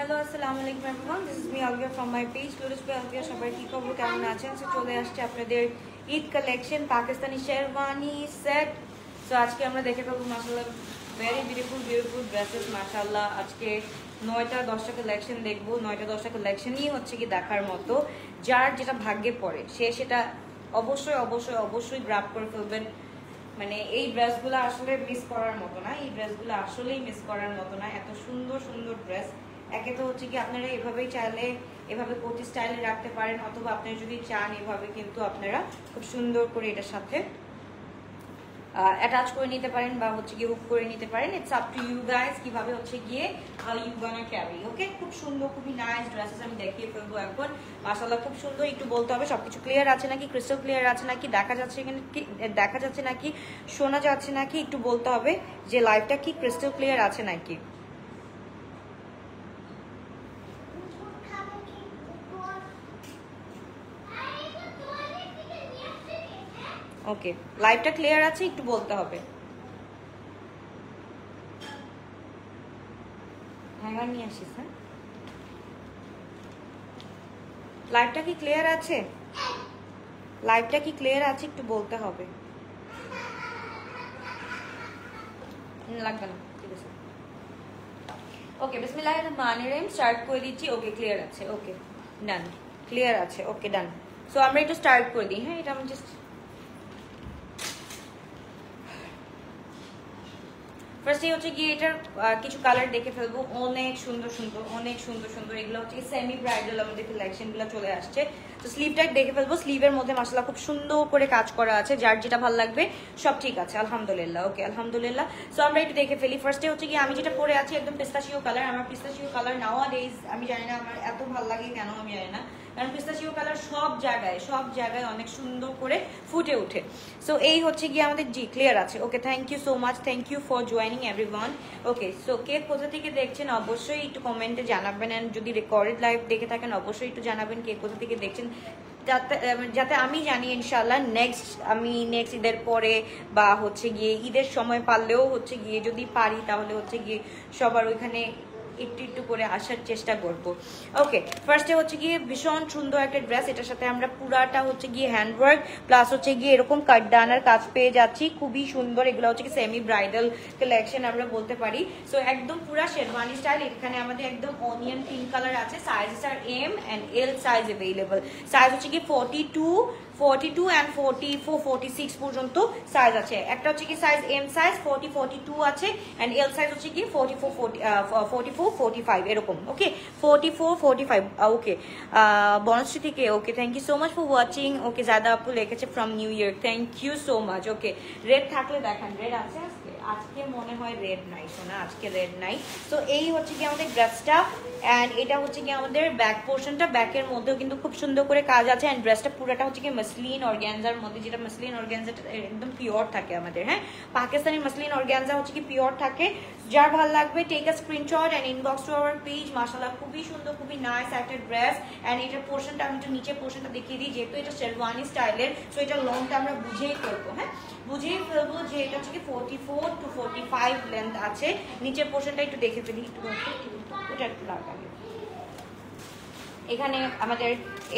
Hello আসসালামু আলাইকুম everyone, this is me Alvia from my page লুরুস বাই আলভিয়া। সবাই কি খবর, কেমন আছেন? সো চলে আসছে আপনাদের Eid collection Pakistani sherwani set. So আজকে আমরা দেখে পাবো মাশাআল্লাহ ভেরি বিউটিফুল ড্রেসেস মাশাআল্লাহ। আজকে 9টা 10টা কালেকশন দেখবো। 9টা 10টা কালেকশনই হচ্ছে কি দেখার মতো। যার যেটা ভাগ্যে পড়ে সে সেটা অবশ্যই গ্র্যাব করে ফেলবেন। মানে এই ড্রেসগুলো আসলে মিস করার মতো না, এই ড্রেসগুলো আসলেই মিস করার মতো না। এত সুন্দর ড্রেস। একে তো হচ্ছে কি আপনারা এভাবেই চাইলে এভাবে কোটি স্টাইলে রাখতে পারেন, অথবা আপনারা যদি চান এভাবে কিন্তু আপনারা খুব সুন্দর করে এটার সাথে অ্যাটাচ করে নিতে পারেন বা হচ্ছে গিয়ে হুক করে নিতে পারেন। It's up to you guys কিভাবে হচ্ছে গিয়ে ইউ গোনা ক্যারি। ওকে, খুব সুন্দর, খুবই নাইস ড্রেসেস আমি দেখিয়ে ফেলবো এখন। মাশাআল্লাহ খুব সুন্দর। একটু বলতে হবে সবকিছু ক্লিয়ার আছে নাকি, ক্রিস্টাল ক্লিয়ার আছে নাকি, দেখা যাচ্ছে এখানে কি দেখা যাচ্ছে নাকি, শোনা যাচ্ছে নাকি, একটু বলতে হবে যে লাইভটা কি ক্রিস্টাল ক্লিয়ার আছে নাকি। ওকে, লাইভটা ক্লিয়ার আছে, একটু বলতে হবে। হ্যাঙ্গার নিয়ে আসিস। হ্যাঁ, লাইভটা কি ক্লিয়ার আছে? লাইভটা কি ক্লিয়ার আছে, একটু বলতে হবে। লাগবে না, ঠিক আছে। ওকে, বিসমিল্লাহির রহমানির রহিম স্টার্ট করে দিচ্ছি। ওকে, ক্লিয়ার আছে। ওকে ডান, ক্লিয়ার আছে। ওকে ডান। সো আমরা একটু স্টার্ট করে দিই। হ্যাঁ, এটা আমি জাস্ট ফার্স্টে হচ্ছে গিয়ে এটার কিছু কালার দেখে ফেলবো। অনেক সুন্দর এগুলো হচ্ছে সেমি ব্রাইডাল আমাদের কালেকশনগুলো চলে আসছে। তো স্লিভটা দেখে ফেলবো। স্লিভের মধ্যে মাশাআল্লাহ খুব সুন্দর করে কাজ করা আছে। যার যেটা ভালো লাগবে সব ঠিক আছে আলহামদুলিল্লাহ। ওকে আলহামদুলিল্লাহ। সো আমরা একটু দেখে ফেলি। ফার্স্টে হচ্ছে গিয়ে আমি যেটা পরে আছি একদম পিস্তাচিও কালার। আমার পিস্তাচিও কালার নাওয়াডেজ আমি জানি না আমার এত ভালো লাগে কেন, আমি জানি না, কারণ পিস্তাচিও কালার সব জায়গায় অনেক সুন্দর করে ফুটে ওঠে। সো এই হচ্ছে গিয়ে আমাদের জি ক্লিয়ার আছে। Okay, thank you so much, thank you for joining everyone. Okay, so কে কোথা থেকে দেখছেন অবশ্যই একটু কমেন্টে জানাবেন, এন্ড যদি রেকর্ডেড লাইভ দেখে থাকেন অবশ্যই একটু জানাবেন কে কোথা থেকে দেখছেন, যাতে আমি জানি ইনশাআল্লাহ আমি নেক্সট ঈদের পরে বা হচ্ছে গিয়ে ঈদের সময় পারলেও হচ্ছে গিয়ে যদি পারি তাহলে হচ্ছে গিয়ে সবার ওইখানে একটু করে আসার চেষ্টা করব। ওকে, ফার্স্টে হচ্ছে গিয়ে ভীষণ সুন্দর একটা ড্রেস। এটার সাথে আমরা পুরাটা হচ্ছে গিয়ে হ্যান্ডওয়ার্ক প্লাস হচ্ছে গিয়ে এরকম কাটদানার কাজ পেয়ে যাচ্ছি, খুবই সুন্দর। এগুলো হচ্ছে কি সেমি ব্রাইডাল কালেকশন আমরা বলতে পারি। সো একদম পুরা শেরওয়ানি স্টাইল। এখানে আমাদের একদম অনিয়ন পিঙ্ক কালার আছে। Sizes are M and L size available. Size হচ্ছে কি 42 and 44 46 পর্যন্ত সাইজ আছে। একটা হচ্ছে কি সাইজ এম সাইজ 42 আছে, এন্ড এল সাইজ হচ্ছে কি 44 45 এরকম। ওকে, 44 45। ওকে, বনশ্রী থেকে। Okay, thank you so much for watching. Okay, জাদা আপু লিখেছে from New York, thank you so much. Okay, red থাকলে দেখান। রেড আছে আজকে মনে হয় রেড নাই শোনা, আজকে রেড নাই। তো এই হচ্ছে কি আমাদের ড্রেসটা, এন্ড এটা হচ্ছে কি আমাদের ব্যাক পোর্শনটা। ব্যাকের মধ্যেও কিন্তু খুব সুন্দর করে কাজ আছে, এন্ড ড্রেসটা পুরোটা হচ্ছে কি মাসলিন অর্গানজার মধ্যে, যেটা মাসলিন অর্গানজাটা একদম পিওর থাকে আমাদের। হ্যাঁ, পাকিস্তানি মাসলিন অর্গানজা হচ্ছে কি পিওর থাকে। যার ভালো লাগবে take a screenshot and inbox to our page. মাশাআল্লাহ খুবই সুন্দর, খুবই নাইস একটা ড্রেস। এন্ড এটার পোর্শনটা আমি একটু নিচের পোর্শনটা দেখিয়ে দিই, যেহেতু এটা শেরওয়ানি স্টাইলের। সো এটা লংটা আমরা বুঝেই ফেলবো। হ্যাঁ, বুঝেই ফেলবো যে এটা হচ্ছে কি 44 to 45 লেন্থ আছে। নিচের পোর্শনটা একটু দেখে ফেলি, ওটা একটু লাগাবে। এখানে আমাদের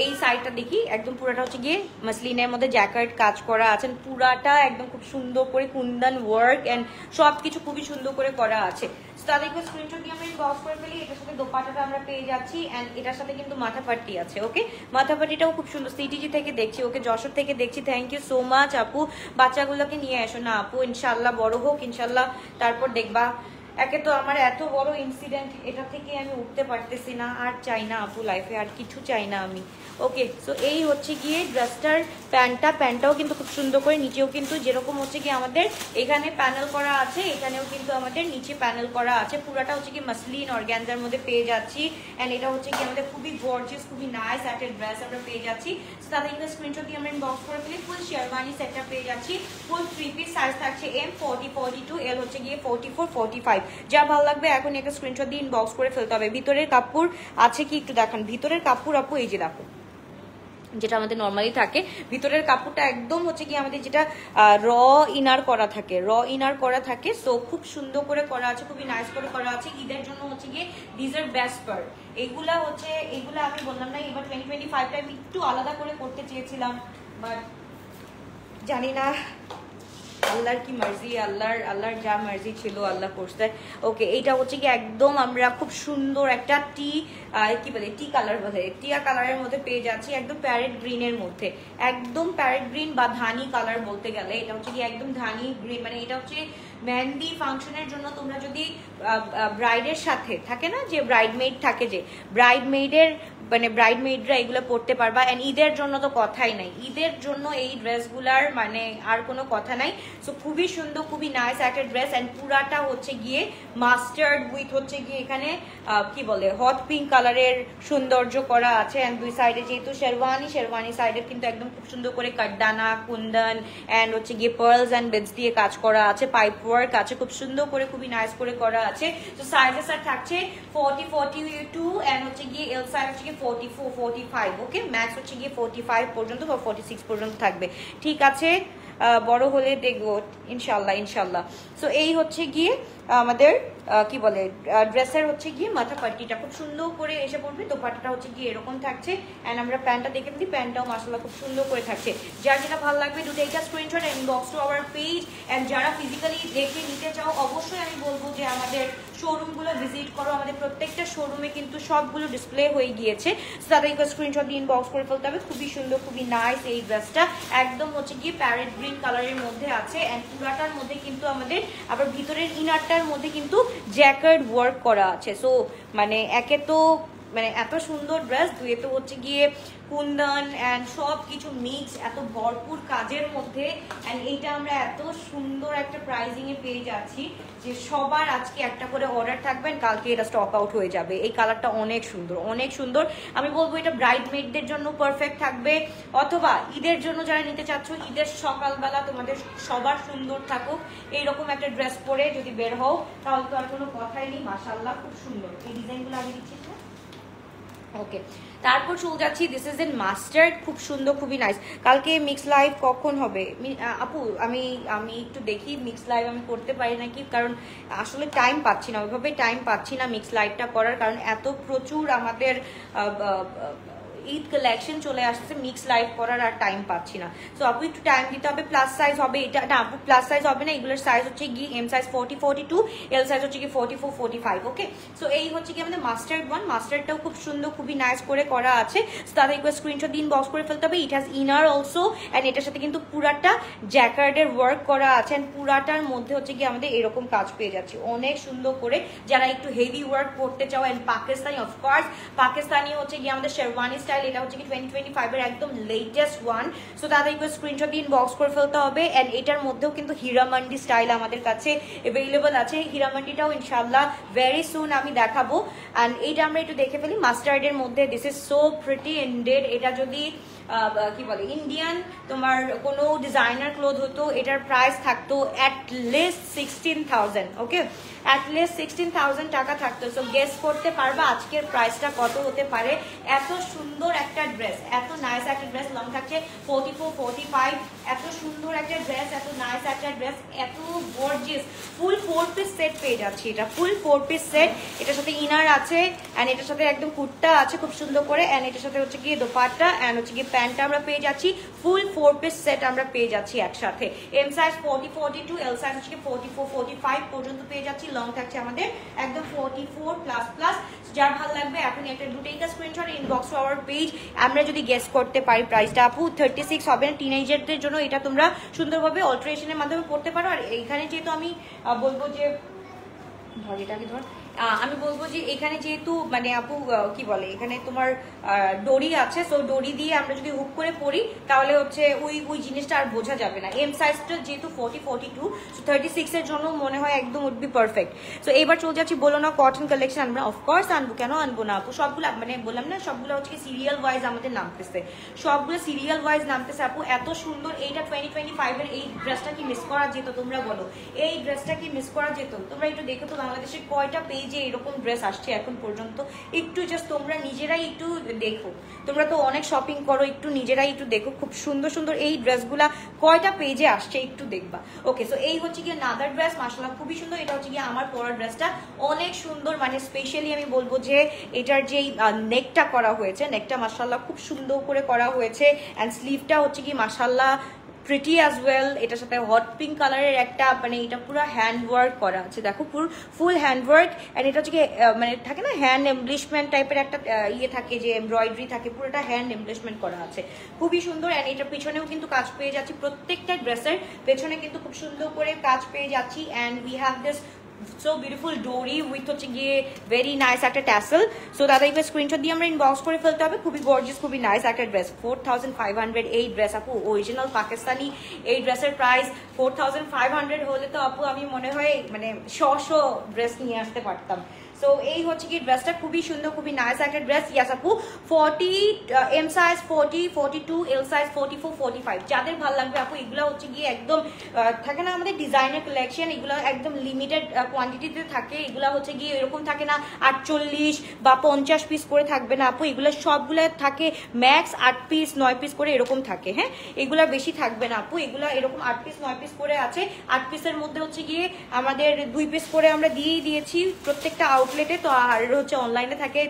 এই সাইডটা দেখি, একদম পুরাটা হচ্ছে গিয়ে মাসলিনের মধ্যে জ্যাকেট কাজ করা আছে। পুরাটা একদম খুব সুন্দর করে কুন্দন ওয়ার্ক এন্ড সবকিছু খুবই সুন্দর করে করা আছে। তাদেরকে স্ক্রিনশট দিয়ে আমরা বক্স করে ফেলি। এটার সাথে দোপাট্টাটা আমরা পেয়ে যাচ্ছি, এন্ড এটার সাথে কিন্তু মাথাপাট্টি আছে। ওকে, মাথাপাট্টিটাও খুব সুন্দর। সিটিজি থেকে দেখছি, ওকে যশোর থেকে দেখছি, থ্যাংক ইউ সো মাচ আপু। বাচ্চাগুলোকে নিয়ে এসো না আপু, ইনশাল্লাহ বড় হোক ইনশাল্লাহ, তারপর দেখবা। একে তো আমার এত বড় ইনসিডেন্ট, এটা থেকে আমি উঠতে পারতেছি না। আর চাই না আপু লাইফে, আর কিছু চাই না আমি। ওকে, সো এই হচ্ছে গিয়ে ড্রেসটার প্যান্টটাও কিন্তু খুব সুন্দর করে, নিচেও কিন্তু যেরকম হচ্ছে গিয়ে আমাদের এখানে প্যানেল করা আছে, এখানেও কিন্তু আমাদের নিচে প্যানেল করা আছে। পুরাটা হচ্ছে কি মাসলিন অর্গানজার মধ্যে পেয়ে যাচ্ছি, এন্ড এটা হচ্ছে কি আমাদের খুবই গর্জিয়াস, খুবই নাইস একটা ড্রেস আমরা পেয়ে যাচ্ছি। তাদের কিন্তু স্ক্রিনশট দিয়ে আমরা ইনবক্স করে ফেলি। ফুল শেরওয়ানি সেটটা পেয়ে যাচ্ছি। ফুল 3 পিস সাইজ থাকছে এম 40 42, এল হচ্ছে গিয়ে 44 45। যা ভালো লাগবে এখন একটা স্ক্রিনশট দিয়ে ইনবক্স করে ফেলতে হবে। ভিতরের কাপড় আছে কি একটু দেখান, ভিতরের কাপড় আপু এই যে দেখো, যেটা আমাদের নর্মালি থাকে। ভিতরের কাপড়টা একদম হচ্ছে কি আমাদের যেটা র ইনার করা থাকে, সো খুব সুন্দর করে করা আছে, খুবই নাইস করে করা আছে। ঈদের জন্য হচ্ছে গিয়ে দিস আর বেস্ট পার। এগুলা আমি বললাম না এবার 2025টা আমি একটু আলাদা করে করতে চেয়েছিলাম, বাট জানি না আল্লাহর কি মার্জি, আল্লাহর যা মার্জি ছিল আল্লাহ করছে। ওকে, এইটা হচ্ছে কি একদম আমরা খুব সুন্দর একটা টি কালারের মধ্যে পেয়ে যাচ্ছি, একদম প্যারেট গ্রিনের মধ্যে, একদম প্যারেট গ্রিন বা ধানি কালার বলতে গেলে এটা হচ্ছে কি একদম ধানি গ্রিন। মানে এটা হচ্ছে মেহেন্দি ফাংশনের জন্য তোমরা যদি ব্রাইডের সাথে থাকে না যে ব্রাইডমেইড থাকে, যে ব্রাইডমেইডরা এগুলো পরতে পারবা। এন্ড ঈদের জন্য তো কথাই নাই, ঈদের জন্য এই ড্রেসগুলার মানে আর কোনো কথা নাই। সো খুবই সুন্দর, খুবই নাইস একটা ড্রেস। এন্ড পুরাটা হচ্ছে গিয়ে মাস্টার্ড উইথ হচ্ছে গিয়ে এখানে কি বলে হট পিঙ্ক কালারের সৌন্দর্য করা আছে। এন্ড দুই সাইডে যেহেতু শেরওয়ানি সাইডে কিন্তু একদম খুব সুন্দর করে কাটদানা, কুন্দন এন্ড হচ্ছে গিয়ে পার্লস এন্ড বিডস দিয়ে কাজ করা আছে, পাইপ ওয়ার্ক আছে, খুব সুন্দর করে খুবই নাইস করে করা আছে। তো সাইজেস আর থাকছে 40, 42 এন্ড হচ্ছে গিয়ে এল সাইজ হচ্ছে গিয়ে 44, 45। ওকে, ম্যাক্স হচ্ছে গিয়ে 45 পর্যন্ত বা 46 পর্যন্ত থাকবে। ঠিক আছে, বড় হলে দেখবো ইনশাল্লাহ। সো এই হচ্ছে গিয়ে আমাদের কি বলে ড্রেসের হচ্ছে গিয়ে মাথা পাট্টিটা খুব সুন্দর করে এসে পড়বে। তো পাট্টিটা হচ্ছে গিয়ে এরকম থাকছে। এন্ড আমরা প্যান্টটা দেখে নিই, প্যান্টটাও মাশাআল্লাহ খুব সুন্দর করে থাকছে। যার যেটা ভালো লাগবে দুটো screenshot inbox to our page. And যারা ফিজিক্যালি দেখে নিতে চাও অবশ্যই আমি বলবো যে আমাদের শোরুমগুলো ভিজিট করো। আমাদের প্রত্যেকটা শোরুমে কিন্তু সবগুলো ডিসপ্লে হয়ে গিয়েছে, তাদেরকে স্ক্রিনশট দিয়ে ইনবক্স করে ফেলতে হবে। খুবই সুন্দর, খুবই নাইস এই ড্রেসটা, একদম হচ্ছে গিয়ে প্যারেট গ্রিন কালারের মধ্যে আছে। এন্ড পুরাটার মধ্যে কিন্তু আমাদের আবার ভিতরের ইনারটার মধ্যে কিন্তু জ্যাকার্ড ওয়ার্ক করা আছে। সো মানে একে তো মানে এত সুন্দর ড্রেস, দুয়ে তো হচ্ছে গিয়ে কুন্দন এন্ড সব কিছু মিক্স, এত ভরপুর কাজের মধ্যে। এন্ড এইটা আমরা এত সুন্দর একটা প্রাইজিং এ পেয়ে যাচ্ছি যে সবার আজকে একটা করে অর্ডার থাকবেন, কালকে এটা স্টক আউট হয়ে যাবে। এই কালারটা অনেক সুন্দর। আমি বলবো এটা ব্রাইডমেইডদের জন্য পারফেক্ট থাকবে, অথবা ঈদের জন্য যারা নিতে চাচ্ছ, ঈদের সকালবেলা তোমাদের সবার সুন্দর থাকুক এইরকম একটা ড্রেস পরে যদি বের হও, তাহলে তো আর কোনো কথাই নেই। মাশাআল্লাহ খুব সুন্দর এই ডিজাইনগুলো আমি দিচ্ছি। ওকে, তারপর চলে যাচ্ছি দিস ইজ ইন মাস্টার্ড, খুব সুন্দর, খুবই নাইস। কালকে মিক্স লাইভ কখন হবে আপু? আমি একটু দেখি মিক্স লাইভ আমি করতে পারি নাকি, কারণ আসলে টাইম পাচ্ছি না, ওইভাবে টাইম পাচ্ছি না মিক্স লাইভটা করার, কারণ এত প্রচুর আমাদের ঈদ কালেকশন চলে আসছে, মিক্স লাইভ করার আর টাইম পাচ্ছি না। সো আপু একটু টাইম দিতে হবে। প্লাস সাইজ হবে এটা না আপু, প্লাস সাইজ হবে না, এগুলোর সাইজ হচ্ছে গিয়ে এম সাইজ 40, 42, এল সাইজ হচ্ছে গিয়ে 44, 45। ওকে, সো এই হচ্ছে কি আমাদের মাস্টার্ড ওয়ান। মাস্টার্ডটাও খুব সুন্দর, খুবই নাইস করে করা আছে। সো তাদের একবার স্ক্রিনশট দিন বক্স করে ফেলতে হবে। It has inner also, and এটার সাথে কিন্তু পুরাটা জ্যাকার্ডের ওয়ার্ক করা আছে। অ্যান্ড পুরাটার মধ্যে হচ্ছে গিয়ে আমাদের এরকম কাজ পেয়ে যাচ্ছে অনেক সুন্দর করে। যারা একটু হেভি ওয়ার্ক করতে চাও, অ্যান্ড পাকিস্তানি, অফকোর্স পাকিস্তানি হচ্ছে গিয়ে আমাদের শেরওয়ানি স্টাইল, এটা হচ্ছে কি 2025 এর একদম লেটেস্ট ওয়ান। সো তাদেরকে স্ক্রিনশট দিয়ে ইনবক্স করে ফেলতে হবে। এন্ড এটার মধ্যেও কিন্তু হীরামান্ডি স্টাইল আমাদের কাছে अवेलेबल আছে। হীরামান্ডিটাও ইনশাআল্লাহ ভেরি সুন আমি দেখাবো। এন্ড এইটা আমরা একটু দেখে ফেলি মাস্টার্ডের মধ্যে। This is so pretty ended. এটা যদি কি বলে ইন্ডিয়ান তোমার কোনো ডিজাইনার ক্লোথ হতো, এটার প্রাইস থাকতো at least 16,000। Okay, at least 16,000 টাকা থাকতো। সো গেস করতে পারবা আজকের প্রাইসটা কত হতে পারে। এত সুন্দর একটা ড্রেস, এত নাইস একটা ড্রেস, লং থাকছে 44, 45। এত সুন্দর একটা ড্রেস, এত নাইস একটা ড্রেস, এত গর্জিয়াস। ফুল 4 পিস সেট পেয়ে যাচ্ছি, এটা ফুল 4 পিস সেট। এটার সাথে ইনার আছে, অ্যান্ড এটার সাথে একদম কুর্তা আছে খুব সুন্দর করে, অ্যান্ড এটার সাথে হচ্ছে গিয়ে দোপাট্টা, অ্যান্ড হচ্ছে গিয়ে প্যান্টটা আমরা পেয়ে যাচ্ছি। ফুল 4 পিস সেট আমরা পেয়ে যাচ্ছি একসাথে। এম সাইজ 40, 42, এল সাইজ হচ্ছে 44, 45 পর্যন্ত পেয়ে যাচ্ছি। লং থাকছে আমাদের একদম 44 প্লাস প্লাস। যার ভালো লাগবে এখন একটা দুটোইটা screenshot inbox to our page. আমরা যদি গেস করতে পারি প্রাইসটা আপু 36 হবে না, টিনেজারদের জন্য এটা তোমরা সুন্দরভাবে অল্টারেশনের মাধ্যমে পড়তে পারো। আর এইখানে যেহেতু আমি বলবো যে ধর এটাকে ধর, আমি বলবো যে এখানে যেহেতু মানে আপু কি বলে এখানে তোমার দড়ি আছে, সো দড়ি দিয়ে আমরা যদি হুক করে পরি তাহলে হচ্ছে ওই জিনিসটা আর বোঝা যাবে না। এম সাইজটা যেহেতু 40, 42, সো 36 এর জন্য মনে হয় একদম উড বি পারফেক্ট। সো এবার চলে যাচ্ছি বলো না কটন কালেকশন। আমরা অফকোর্স আনবো, কেন আনবো না আপু? সবগুলো মানে বললাম না সবগুলো হচ্ছে সিরিয়াল ওয়াইজ আমাদের নামতেছে, সবগুলো সিরিয়াল ওয়াইজ নামতেছে আপু। এত সুন্দর এইটা 2025 এর এই ড্রেসটা কি মিস করা যেত? তোমরা বলো এই ড্রেসটা কি মিস করা যেত? তোমরা একটু দেখো তো বাংলাদেশের কয়টা পেজ পেজে এরকম ড্রেস আসছে এখন পর্যন্ত। একটু জাস্ট তোমরা নিজেরাই একটু দেখো, তোমরা তো অনেক শপিং করো, একটু নিজেরাই একটু দেখো খুব সুন্দর সুন্দর এই ড্রেসগুলা কয়টা পেজে আসছে একটু দেখবা। ওকে, সো এই হচ্ছে গিয়ে নাদার ড্রেস, মাশাআল্লাহ খুবই সুন্দর। এটা হচ্ছে গিয়ে আমার পরা ড্রেসটা অনেক সুন্দর, মানে স্পেশালি আমি বলবো যে এটার যেই নেকটা করা হয়েছে, নেকটা মাশাআল্লাহ খুব সুন্দর করে করা হয়েছে। অ্যান্ড স্লিভটা হচ্ছে কি মাশাআল্লাহ প্রিটি অ্যাজ ওয়েল। এটার সাথে হট পিঙ্ক কালারের একটা মানে এটা পুরো হ্যান্ড ওয়ার্ক করা আছে, দেখো পুরো ফুল হ্যান্ড ওয়ার্ক। অ্যান্ড এটা হচ্ছে কি মানে থাকে না হ্যান্ড এমব্লিশমেন্ট টাইপের একটা ইয়ে থাকে, যে এমব্রয়ডারি থাকে, পুরোটা হ্যান্ড এমব্লিশমেন্ট করা আছে, খুবই সুন্দর। অ্যান্ড এটার পিছনেও কিন্তু কাজ পেয়ে যাচ্ছি, প্রত্যেকটা ড্রেসের পেছনে কিন্তু খুব সুন্দর করে কাজ পেয়ে যাচ্ছি। And we have this so beautiful dory with হচ্ছে গিয়ে very nice একটা tassel। সো দাদা এবার স্ক্রিনশট দিয়ে আমরা ইনবক্স করে ফেলতে হবে। খুবই গর্জিয়াস, খুবই নাইস একটা ড্রেস। 4500 এই ড্রেস আপু, অরিজিনাল পাকিস্তানি এই ড্রেসের প্রাইস 4500 হলে তো আপু আমি মনে হয় মানে শো ড্রেস নিয়ে আসতে পারতাম। সো এই হচ্ছে কি ড্রেসটা খুবই সুন্দর, খুবই নাইস একটা ড্রেস। ইয়াস আপু 40 এম সাইজ 40, 42 এল সাইজ 44, 45 যাদের ভালো লাগবে আপু। এগুলো হচ্ছে গিয়ে একদম থাকে না আমাদের ডিজাইনার কালেকশন, এগুলো একদম লিমিটেড কোয়ান্টিটিতে থাকে। এগুলো হচ্ছে গিয়ে এরকম থাকে না 48 বা 50 পিস করে থাকবে না আপু, এগুলো সবগুলো থাকে ম্যাক্স 8 পিস 9 পিস করে এরকম থাকে। হ্যাঁ, এগুলা বেশি থাকবে না আপু, এগুলো এরকম 8 পিস 9 পিস করে আছে। 8 পিসের মধ্যে হচ্ছে গিয়ে আমাদের 2 পিস করে আমরা দিয়েই দিয়েছি প্রত্যেকটা আউটলেটে। তো আর হচ্ছে অনলাইনে থাকে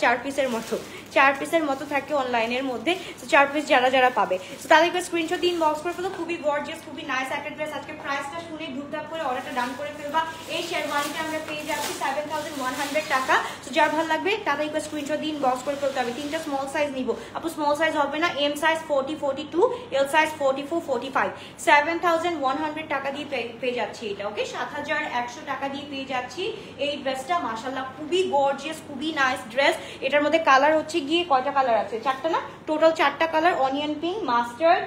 4 পিসের মতো, 4 পিসের মতো থাকে অনলাইনের মধ্যে। 4 পিস যারা যারা পাবে তাদেরকে স্ক্রিনশট দিয়ে ইনবক্স করে ফেলো। খুবই গর্জিয়াস, খুবই নাইস একটা ড্রেস। আজকে প্রাইসটা শুনে ধুপধাপ করে অর্ডারটা ডান করে ফেলবা। এই শেরওয়ানিটা আমরা পেয়ে যাচ্ছি 7100 টাকা। তো যার ভালো লাগবে তাদেরকে স্ক্রিনশট দিয়ে ইনবক্স করে ফেলতে হবে। 3টা স্মল সাইজ নিব আপু, স্মল সাইজ হবে না, এম সাইজ 40, 42, এল সাইজ 44, 45। 7100 টাকা দিয়ে পেয়ে যাচ্ছি এটা। ওকে, 7100 টাকা দিয়ে পেয়ে যাচ্ছি এই ড্রেসটা। মাশাআল্লাহ খুবই গর্জিয়াস, খুবই নাইস ড্রেস। এটার মধ্যে কালার হচ্ছে গিয়ে কয়টা কালার আছে? 4টা না, টোটাল 4টা কালার। অনিয়ন পিঙ্ক, মাস্টার্ড,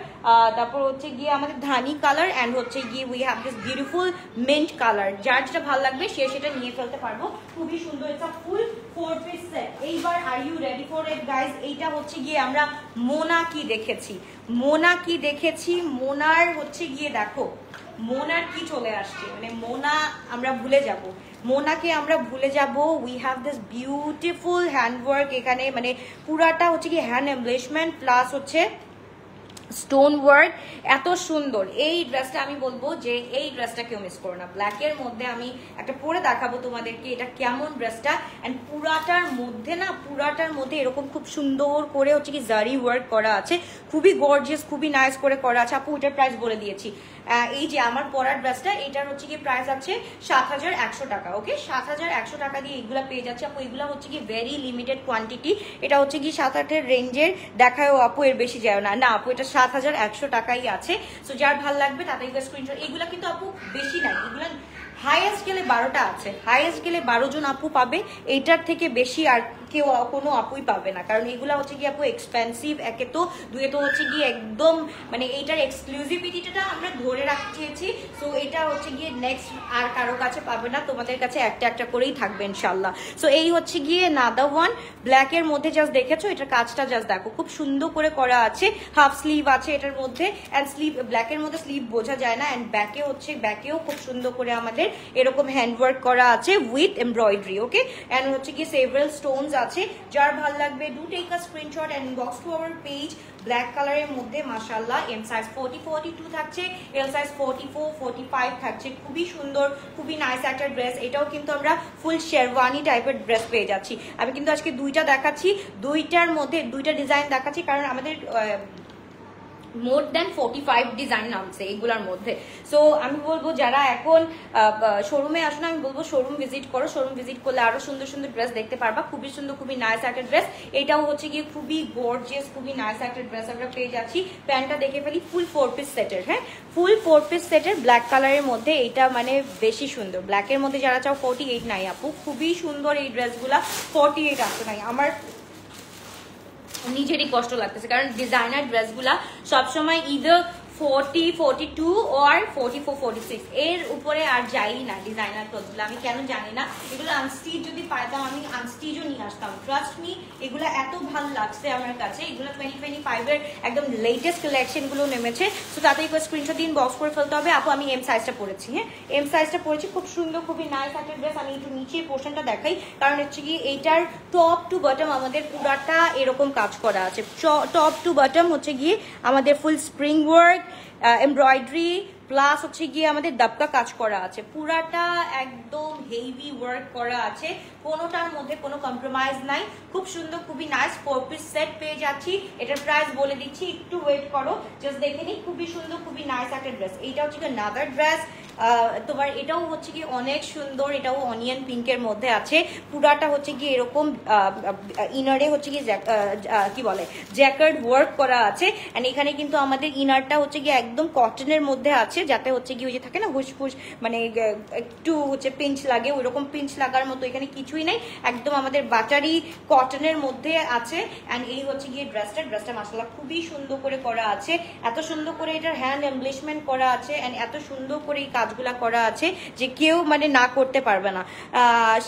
তারপর হচ্ছে গিয়ে আমাদের ধানি কালার, অ্যান্ড হচ্ছে গিয়ে we have this beautiful mint colour. যার যেটা ভালো লাগবে সে সেটা নিয়ে ফেলতে পারবো। খুবই সুন্দর, এটা ফুল 4 পিস সেট। এইবার are you ready for it guys? এইটা হচ্ছে গিয়ে আমরা মোনা কি দেখেছি, মোনা কি দেখেছি, মোনার হচ্ছে গিয়ে দেখো মোনার কি চলে আসছে, মানে মোনা আমরা ভুলে যাব, মোনাকে আমরা ভুলে যাব। We have this beautiful handwork এখানে, মানে পুরাটা হচ্ছে কি হ্যান্ড এমব্লিশমেন্ট প্লাস হচ্ছে স্টোন ওয়ার্ক, এত সুন্দর এই ড্রেসটা। আমি বলবো যে এই ড্রেসটা কেউ মিস করো না। ব্ল্যাকের মধ্যে আমি একটা পরে দেখাবো তোমাদেরকে এটা কেমন ড্রেসটা। অ্যান্ড পুরাটার মধ্যে না, পুরাটার মধ্যে এরকম খুব সুন্দর করে হচ্ছে কি জারি ওয়ার্ক করা আছে, খুবই গর্জিয়াস, খুবই নাইস করে করা আছে আপু। এটার প্রাইস বলে দিয়েছি, এই যে আমার পরার ড্রেসটা এটার হচ্ছে কি প্রাইস আছে 7100 টাকা। ওকে, 7100 টাকা দিয়ে এগুলা পেয়ে যাচ্ছে আপু। এগুলা হচ্ছে কি ভেরি লিমিটেড কোয়ান্টিটি, এটা হচ্ছে কি 7-8 রেঞ্জের দেখায়ও আপু, এর বেশি যায় না। না আপু, এটা 7100 টাকাই আছে। সো যার ভালো লাগবে তাদেরকে স্ক্রিনশট। এগুলা কিন্তু আপু বেশি নাই, এগুলা হাইয়েস্ট গেলে 12টা আছে, হাইয়েস্ট গেলে 12 জন আপু পাবে। এইটার থেকে বেশি আর কেউ কোনো আপুই পাবে না, কারণ এগুলা হচ্ছে কি আপু এক্সপেন্সিভ, একে তো, দুয়ে তো হচ্ছে গিয়ে একদম মানে এইটার এক্সক্লুসিভিটিটা আমরা ধরে রাখতেছি। সো এটা হচ্ছে গিয়ে নেক্সট আর কারো কাছে পাবে না, তোমাদের কাছে একটা একটা করেই থাকবে ইনশাল্লাহ। সো এই হচ্ছে গিয়ে নাদা ওয়ান ব্ল্যাকের মধ্যে জাস্ট দেখেছো, এটার কাজটা জাস্ট দেখো খুব সুন্দর করে করা আছে। হাফ স্লিভ আছে এটার মধ্যে, অ্যান্ড স্লিভ ব্ল্যাকের মধ্যে স্লিভ বোঝা যায় না। অ্যান্ড ব্যাকে হচ্ছে, ব্যাকেও খুব সুন্দর করে আমাদের এরকম হ্যান্ডওয়ার্ক করা আছে উইথ এমব্রয়ডারি। ওকে, অ্যান্ড হচ্ছে গিয়ে সেভারাল স্টোনস আছে। যার ভালো লাগবে do take a screenshot and inbox to our page. Black কালারের মধ্যে মাশাআল্লাহ এম সাইজ 40, 42 থাকছে, এল সাইজ 44, 45 থাকছে। খুবই সুন্দর, খুবই নাইস একটা ড্রেস। এটাও কিন্তু আমরা ফুল শেরওয়ানি টাইপের ড্রেস পেয়ে যাচ্ছি। আমি কিন্তু আজকে দুইটা দেখাচ্ছি, দুইটার মধ্যে দুইটা ডিজাইন দেখাচ্ছি, কারণ আমাদের মোর দ্যান 45 ডিজাইন নামছে এগুলার মধ্যে। সো আমি বলবো যারা এখন শোরুমে আসো না, আমি বলবো শোরুম ভিজিট করো। শোরুম ভিজিট করলে আরো সুন্দর সুন্দর ড্রেস দেখতে পারবা। খুবই সুন্দর, খুবই নাইস একটা ড্রেস। এটাও হচ্ছে গিয়ে খুবই গর্জিয়াস, খুবই নাইস একটা ড্রেস আমরা পেয়ে যাচ্ছি। প্যান্টটা দেখে ফেলি, ফুল 4 পিস সেটের। হ্যাঁ, ফুল 4 পিস সেটের ব্ল্যাক কালারের মধ্যে, এইটা মানে বেশি সুন্দর। ব্ল্যাকের মধ্যে যারা চাও 48 নাই আপু, খুবই সুন্দর এই ড্রেসগুলা। 48 আসতে নাই, আমার নিজেরই কষ্ট লাগতেছে, কারণ ডিজাইনার ড্রেসগুলা সবসময় ইদার 40, 42 or 44, 46 এর উপরে আর যাই না ডিজাইনার ক্লথগুলো। আমি কেন জানি না, এগুলো আনস্টিচ যদি পাইতাম আমি আনস্টিচও নিয়ে আসতাম। ট্রাস্ট মি, এগুলো এত ভালো লাগছে আমার কাছে। এগুলো 2025 এর একদম লেটেস্ট কালেকশনগুলো নেমেছে। সো তাড়াতাড়ি করে স্ক্রিনশট দিন, বক্স করে ফেলতে হবে। আপু আমি এম সাইজটা পরেছি, হ্যাঁ এম সাইজটা পরেছি, খুব সুন্দর, খুবই নাইস একটা ড্রেস। আমি একটু নিচে পোর্শনটা দেখাই, কারণ হচ্ছে কি এইটার টপ টু বটম আমাদের পুরাটা এরকম কাজ করা আছে। টপ টু বটম হচ্ছে গিয়ে আমাদের ফুল স্প্রিং ওয়ার্ক, এমব্রয়ডারি প্লাস হচ্ছে গিয়ে আমাদের দাবকা কাজ করা আছে। পুরাটা একদম হেভি ওয়ার্ক করা আছে, কোনোটার মধ্যে কোনো কম্প্রোমাইজ নাই। খুব সুন্দর, খুবই নাইস 4 পিস সেট পেয়ে যাচ্ছি। এটার প্রাইস বলে দিচ্ছি, একটু ওয়েট করো, জাস্ট দেখে নিই। খুবই সুন্দর, খুবই নাইস একটা ড্রেস। এইটা হচ্ছে কি নাদার ড্রেস তোমার, এটাও হচ্ছে কি অনেক সুন্দর। এটাও অনিয়ন পিঙ্কের মধ্যে আছে। পুরাটা হচ্ছে কি এরকম ইনারে হচ্ছে কি কি বলে জ্যাকার্ড ওয়ার্ক করা আছে। এন্ড এখানে কিন্তু আমাদের ইনারটা হচ্ছে কি একদম কটনের মধ্যে আছে, যাতে হচ্ছে কি ওই যে থাকে না হুসফুস, মানে একটু হচ্ছে পিঞ্চ লাগে, ওইরকম পিঞ্চ লাগার মতো এখানে কিছুই নাই। একদম আমাদের বাটারি কটনের মধ্যে আছে। এন্ড এই হচ্ছে গিয়ে ড্রেসটা মাশাআল্লাহ খুবই সুন্দর করে করা আছে। এত সুন্দর করে এটার হ্যান্ড এমব্লিশমেন্ট করা আছে, এন্ড এত সুন্দর করে এই কাজগুলা করা আছে যে কেউ মানে না করতে পারবে না।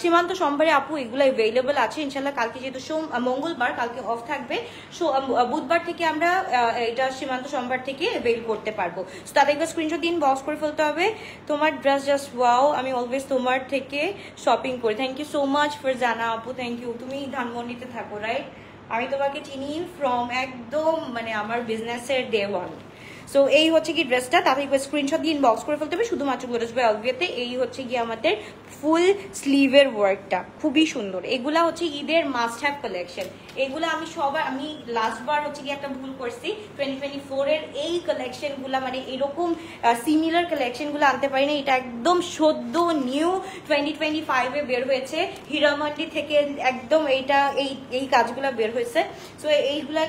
সীমান্ত সোমবারে আপু এগুলো অ্যাভেলেবল আছে ইনশাল্লাহ। কালকে যেহেতু মঙ্গলবার, কালকে অফ থাকবে, বুধবার থেকে আমরা এটা সীমান্ত সোমবার থেকে অ্যাভেল করতে পারবো। সো তাদের একটা স্ক্রিনশট দিন, বক্স করে ফেলতে হবে। তোমার ড্রেস জাস্ট ওয়াও, আমি অলওয়েজ তোমার থেকে শপিং করি। Thank you so much for Jana আপু, থ্যাংক ইউ। তুমি ধানমন্ডিতে থাকো রাইট? আমি তোমাকে চিনি ফ্রম একদম মানে আমার বিজনেসের ডে ওয়ান। সো এই হচ্ছে কি ড্রেসটা, তাতে স্ক্রিনশট দিয়ে ইনবক্স করে ফেলতে হবে শুধুমাত্র গ্লোটাস বাই অলভিয়াতে। এই হচ্ছে কি আমাদের ফুল স্লিভের ওয়ার্কটা, খুবই সুন্দর। এগুলা হচ্ছে ঈদের মাস্ট হ্যাভ কালেকশন। এগুলো আমি লাস্টবার হচ্ছে কি একটা ভুল করছি, 2024 এর এই কালেকশনগুলা মানে এরকম সিমিলার কালেকশনগুলো আনতে পারি না। এটা একদম সদ্য নিউ 2025 এ বের হয়েছে হীরামান্ডি থেকে, একদম এই কাজগুলা বের হয়েছে। সো এইগুলা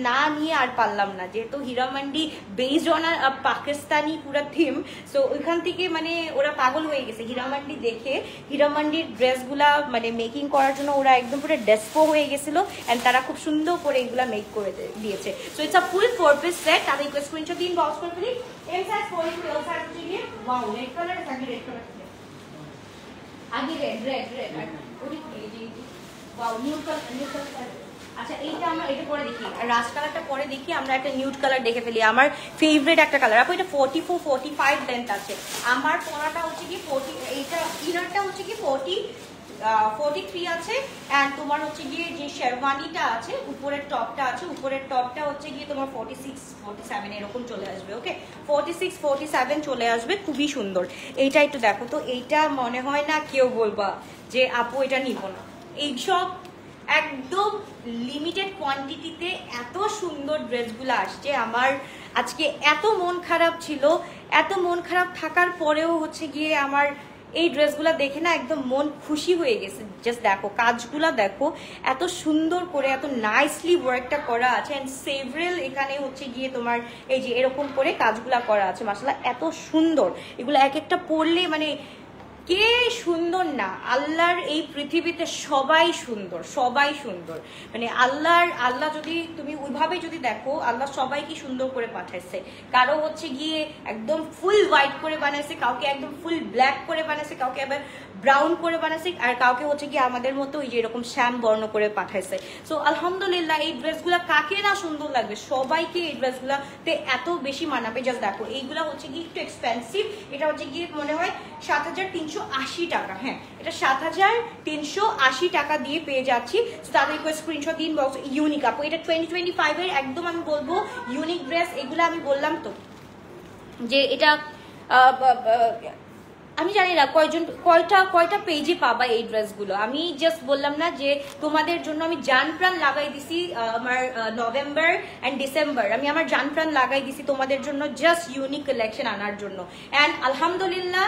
না নিয়ে আর পারলাম না, যেহেতু হীরামান্ডি বেসড অন পাকিস্তানি পুরো থিম। সো ওইখান থেকে মানে ওরা পাগল হয়ে গেছে হীরামান্ডি দেখে। হীরামান্ডির ড্রেসগুলা মানে মেকিং করার জন্য ওরা একদম পুরো ডেসপো হয়ে গেছিল, এন্ড তারা খুব সুন্দর করে এগুলা মেক করে দিয়েছে। So it's a full 4 piece set. তাদের স্ক্রিনশট দিন, বক্স করে ফেলি। এম সাইজ 42, এল সাইজ হচ্ছে গিয়ে ওয়াও রেড কালার থাকে, রেড কালার থাকে আগে রেড ওই যে ওয়াও নিউ কালার। আচ্ছা এইটা আমরা এটা পরে দেখি, আর রাশ কালারটা পরে দেখি। আমরা একটা নিউড কালার দেখে ফেলি, আমার ফেভারিট একটা কালার। আপু এটা 44, 45 লেন্থ আছে। আমার পরাটা হচ্ছে কি 40, এইটা ইনারটা হচ্ছে কি 43 আছে। এন্ড তোমার হচ্ছে গিয়ে যে শেরওয়ানিটা আছে, উপরের টপটা আছে, উপরের টপটা হচ্ছে গিয়ে তোমার 46, 47 এরকম চলে আসবে। ওকে 46, 47 চলে আসবে, খুবই সুন্দর। এইটা একটু দেখো তো, এইটা মনে হয় না কেউ বলবা যে আপু এটা নিব না। এইসব একদম লিমিটেড কোয়ান্টিটিতে এত সুন্দর ড্রেসগুলো আসছে। আমার আজকে এত মন খারাপ ছিল, এত মন খারাপ থাকার পরেও হচ্ছে গিয়ে আমার এই ড্রেসগুলো দেখে না একদম মন খুশি হয়ে গেছে। জাস্ট দেখো কাজগুলা দেখো, এত সুন্দর করে এত নাইসলি ওয়ার্কটা করা আছে। এন্ড সেভারেল এখানে হচ্ছে গিয়ে তোমার এই যে এরকম করে কাজগুলা করা আছে, মাশাআল্লাহ এত সুন্দর। এগুলো এক একটা পরলে মানে কে সুন্দর না, আল্লাহর এই পৃথিবীতে সবাই সুন্দর, সবাই সুন্দর। মানে আল্লাহ যদি তুমি ওইভাবে যদি দেখো, আল্লাহ সবাইকে সুন্দর করে পাঠাইছে। কারো হচ্ছে গিয়ে একদম ফুল হোয়াইট করে বানাইছে, কাউকে একদম ফুল ব্ল্যাক করে বানাইছে, কাউকে আবার ব্রাউন করে বানাইছে, আর কাউকে হচ্ছে গিয়ে আমাদের মতো ওই যে এরকম শ্যাম বর্ণ করে পাঠাইছে। সো আলহামদুলিল্লাহ এই ড্রেসগুলো কাকে না সুন্দর লাগবে, সবাইকে এই ড্রেসগুলোতে এত বেশি মানাবে। জাস্ট দেখো এইগুলা হচ্ছে গিয়ে একটু এক্সপেন্সিভ। এটা হচ্ছে গিয়ে মনে হয় 7380 টাকা। হ্যাঁ এটা 7380 টাকা দিয়ে পেয়ে যাচ্ছি। তাদের স্ক্রিনশট দিন, বক্স ইউনিক আপু। এটা 2025 এর একদম আমি বলবো ইউনিক ড্রেস। এগুলো আমি বললাম তো যে এটা আমি জানি না কয়টা পেজে পাবা এই ড্রেসগুলো। আমি জাস্ট বললাম না যে তোমাদের জন্য আমি জান প্রাণ লাগাই দিছি। আমার নভেম্বর অ্যান্ড ডিসেম্বর আমি আমার জান প্রাণ লাগাই দিছি তোমাদের জন্য, জাস্ট ইউনিক কালেকশন আনার জন্য। অ্যান্ড আলহামদুলিল্লাহ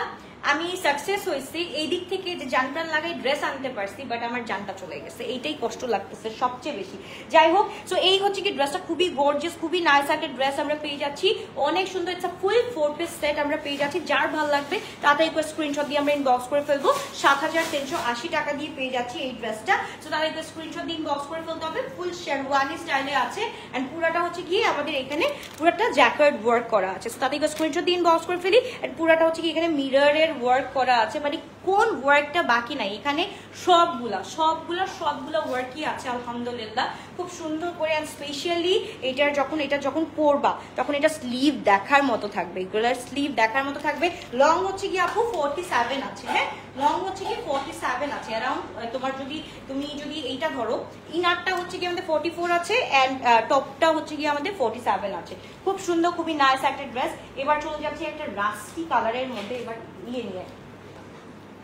আমি সাকসেস হয়েছি এই দিক থেকে যে জান প্রাণ লাগাই ড্রেস আনতে পারছি, বাট আমার জানটা চলে গেছে, এইটাই কষ্ট লাগতেছে সবচেয়ে বেশি। যাই হোক, সো এই হচ্ছে কি ড্রেসটা খুবই গর্জিয়াস, খুবই নাইস একটা ড্রেস আমরা পেয়ে যাচ্ছি, অনেক সুন্দর। It's a full 4 piece set আমরা পেয়ে যাচ্ছি। যার ভালো লাগবে তাড়াতাড়ি করে স্ক্রিনশট দিয়ে আমরা ইনবক্স করে ফেলবো। ৭,৩৮০ টাকা দিয়ে পেয়ে যাচ্ছি এই ড্রেসটা। সো তাড়াতাড়ি করে স্ক্রিনশট দিয়ে ইনবক্স করে ফেলতে হবে। ফুল শেরওয়ানি স্টাইলে আছে এন্ড পুরাটা হচ্ছে গিয়ে আমাদের এখানে পুরাটা জ্যাকেট ওয়ার্ক করা আছে। সো তাড়াতাড়ি করে স্ক্রিনশট দিয়ে ইনবক্স করে ফেলি। এন্ড পুরাটা হচ্ছে কি এখানে মিররের ওয়ার্ক করা আছে, মানে কোন ওয়ার্কটা বাকি নাই, এখানে সবগুলা ওয়ার্কই আছে আলহামদুলিল্লাহ, খুব সুন্দর করে। এন্ড স্পেশালি এটা যখন পরবা তখন এটা স্লিভ দেখার মতো থাকবে, এগুলার স্লিভ দেখার মতো থাকবে। লং হচ্ছে কি আপু 47 আছে, হ্যাঁ লং হচ্ছে কি 47 আছে অ্যারাউন্ড। তুমি যদি এইটা ধরো, ইনারটা হচ্ছে কি আমাদের 44 আছে এন্ড টপটা হচ্ছে কি আমাদের 47 আছে। খুব সুন্দর, খুবই নাইস একটা ড্রেস। এবার চলে যাচ্ছে একটা রাস্টি কালারের মধ্যে, এবার নিয়ে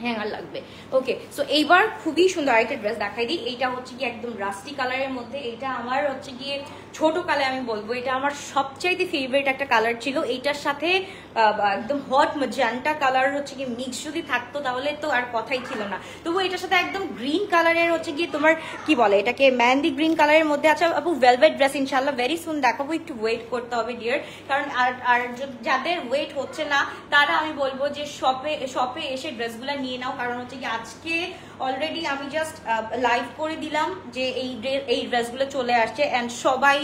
হ্যাঙ্গার লাগবে। ওকে, সো এইবার খুবই সুন্দর আরেকটা ড্রেস দেখাই দিই। এইটা হচ্ছে কি একদম রাস্টি কালারের মধ্যে, এটা আমার হচ্ছে গিয়ে ছোট কালে আমি বলবো এটা আমার সবচাইতে ফেভারিট একটা কালার ছিল। এইটার সাথে একদম হট ম্যাজেন্টা কালার হচ্ছে কি মিক্স যদি থাকতো তাহলে তো আর কথাই ছিল না। তবু এটার সাথে একদম গ্রিন কালারের হচ্ছে গিয়ে তোমার কি বলে এটাকে মেহেন্দি গ্রিন কালারের মধ্যে আছে আপু। ভেলভেট ড্রেস ইনশাল্লাহ ভেরি সুন দেখাবো, একটু ওয়েট করতে হবে ডিয়ার, কারণ আর যাদের ওয়েট হচ্ছে না তারা আমি বলবো যে শপে এসে ড্রেসগুলো নিয়ে নাও, কারণ হচ্ছে কি আজকে অলরেডি আমি জাস্ট লাইভ করে দিলাম যে এই ড্রেসগুলো চলে আসছে এন্ড সবাই